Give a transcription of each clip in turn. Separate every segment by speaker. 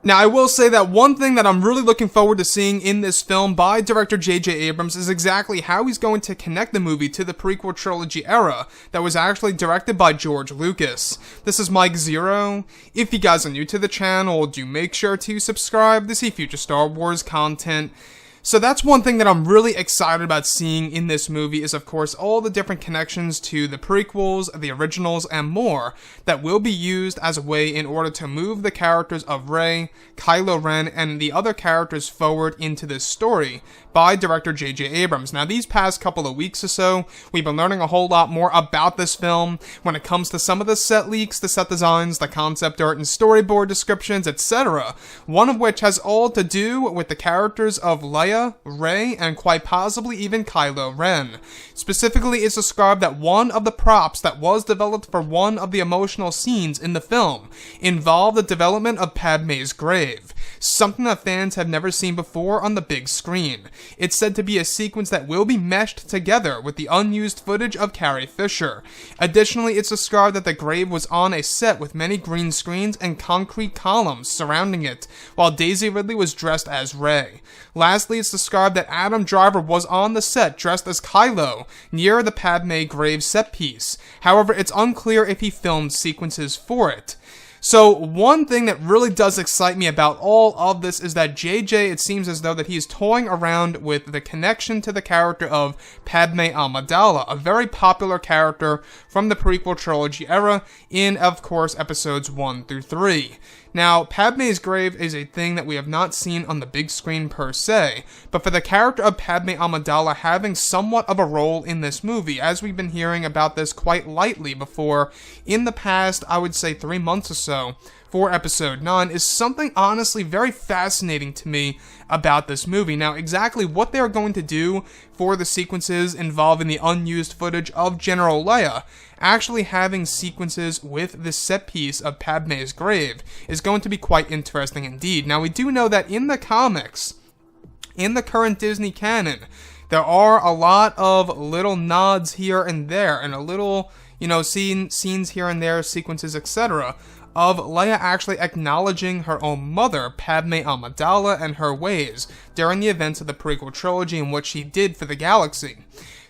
Speaker 1: Now, I will say that one thing that I'm really looking forward to seeing in this film by director J.J. Abrams is exactly how he's going to connect the movie to the prequel trilogy era that was actually directed by George Lucas. This is Mike Zero. If you guys are new to the channel, do make sure to subscribe to see future Star Wars content. So that's one thing that I'm really excited about seeing in this movie is, of course, all the different connections to the prequels, the originals, and more that will be used as a way in order to move the characters of Rey, Kylo Ren, and the other characters forward into this story by director J.J. Abrams. Now, these past couple of weeks or so, we've been learning a whole lot more about this film when it comes to some of the set leaks, the set designs, the concept art, and storyboard descriptions, etc. One of which has all to do with the characters of Leia, Rey, and quite possibly even Kylo Ren. Specifically, it's described that one of the props that was developed for one of the emotional scenes in the film involved the development of Padme's grave, something that fans have never seen before on the big screen. It's said to be a sequence that will be meshed together with the unused footage of Carrie Fisher. Additionally, it's described that the grave was on a set with many green screens and concrete columns surrounding it, while Daisy Ridley was dressed as Rey. Lastly, it's described that Adam Driver was on the set dressed as Kylo, near the Padme grave set piece. However, it's unclear if he filmed sequences for it. So, one thing that really does excite me about all of this is that JJ, it seems as though that he's toying around with the connection to the character of Padme Amidala, a very popular character from the prequel trilogy era in, of course, episodes 1 through 3. Now, Padme's grave is a thing that we have not seen on the big screen per se, but for the character of Padme Amidala having somewhat of a role in this movie, as we've been hearing about this quite lightly before in the past, I would say 3 months or so, for episode 9, is something honestly very fascinating to me about this movie. Now, exactly what they're going to do for the sequences involving the unused footage of General Leia, actually having sequences with this set piece of Padme's grave, is going to be quite interesting indeed. Now, we do know that in the comics, in the current Disney canon, there are a lot of little nods here and there, and a little, scenes here and there, sequences, etc., of Leia actually acknowledging her own mother, Padme Amidala, and her ways during the events of the prequel trilogy and what she did for the galaxy.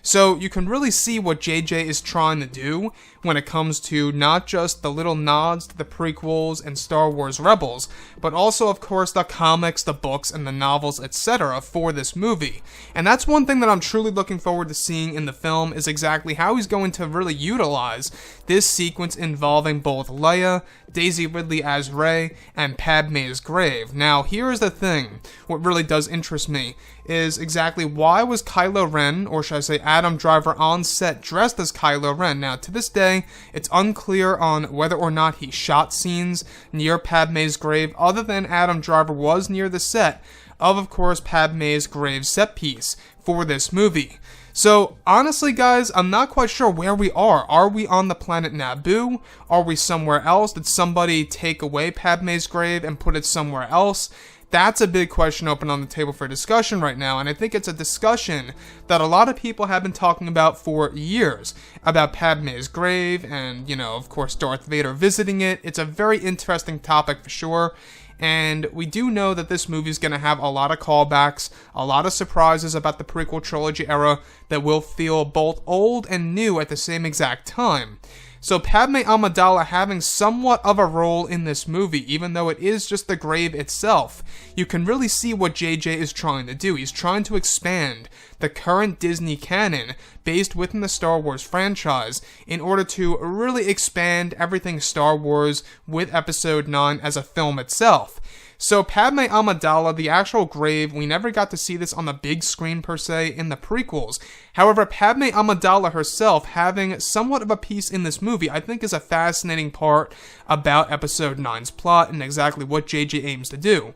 Speaker 1: So you can really see what JJ is trying to do when it comes to not just the little nods to the prequels and Star Wars Rebels, but also, of course, the comics, the books, and the novels, etc. for this movie. And that's one thing that I'm truly looking forward to seeing in the film, is exactly how he's going to really utilize this sequence involving both Leia, Daisy Ridley as Rey, and Padme's grave. Now, here's the thing. What really does interest me is exactly why was Kylo Ren, or should I say Adam Driver, on set dressed as Kylo Ren? Now, to this day, it's unclear on whether or not he shot scenes near Padme's grave, other than Adam Driver was near the set of course, Padme's grave set piece for this movie. So, honestly guys, I'm not quite sure where we are. Are we on the planet Naboo? Are we somewhere else? Did somebody take away Padme's grave and put it somewhere else? That's a big question open on the table for discussion right now, and I think it's a discussion that a lot of people have been talking about for years, about Padme's grave and, of course, Darth Vader visiting it. It's a very interesting topic for sure. And we do know that this movie is going to have a lot of callbacks, a lot of surprises about the prequel trilogy era that will feel both old and new at the same exact time. So Padme Amidala having somewhat of a role in this movie, even though it is just the grave itself, you can really see what JJ is trying to do. He's trying to expand the current Disney canon based within the Star Wars franchise in order to really expand everything Star Wars with Episode 9 as a film itself. So Padme Amidala, the actual grave, we never got to see this on the big screen per se in the prequels. However, Padme Amidala herself having somewhat of a piece in this movie, I think is a fascinating part about Episode 9's plot and exactly what JJ aims to do.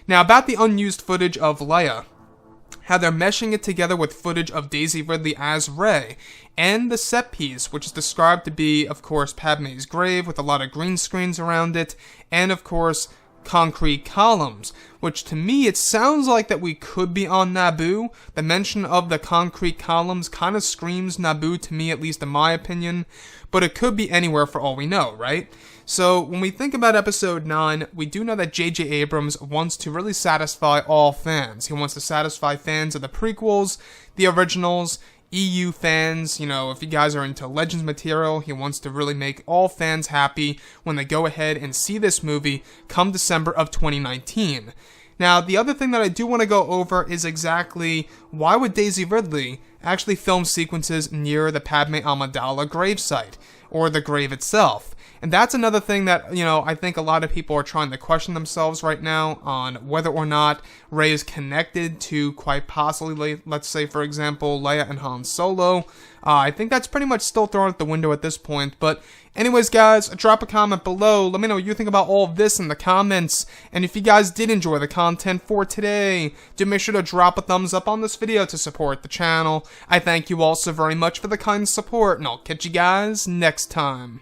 Speaker 1: Now, about the unused footage of Leia, how they're meshing it together with footage of Daisy Ridley as Rey, and the set piece, which is described to be, of course, Padme's grave with a lot of green screens around it, and of course, concrete columns, which to me it sounds like that we could be on Naboo. The mention of the concrete columns kind of screams Naboo to me, at least in my opinion, but it could be anywhere for all we know, right? So when we think about episode 9, we do know that J.J. Abrams wants to really satisfy all fans. He wants to satisfy fans of the prequels, the originals, EU fans, if you guys are into Legends material, he wants to really make all fans happy when they go ahead and see this movie come December of 2019. Now, the other thing that I do want to go over is exactly why would Daisy Ridley actually film sequences near the Padme Amidala gravesite, or the grave itself. And that's another thing that, I think a lot of people are trying to question themselves right now on whether or not Rey is connected to quite possibly, let's say, for example, Leia and Han Solo. I think that's pretty much still thrown out the window at this point. But anyways, guys, drop a comment below. Let me know what you think about all of this in the comments. And if you guys did enjoy the content for today, do make sure to drop a thumbs up on this video to support the channel. I thank you all so very much for the kind support, and I'll catch you guys next time.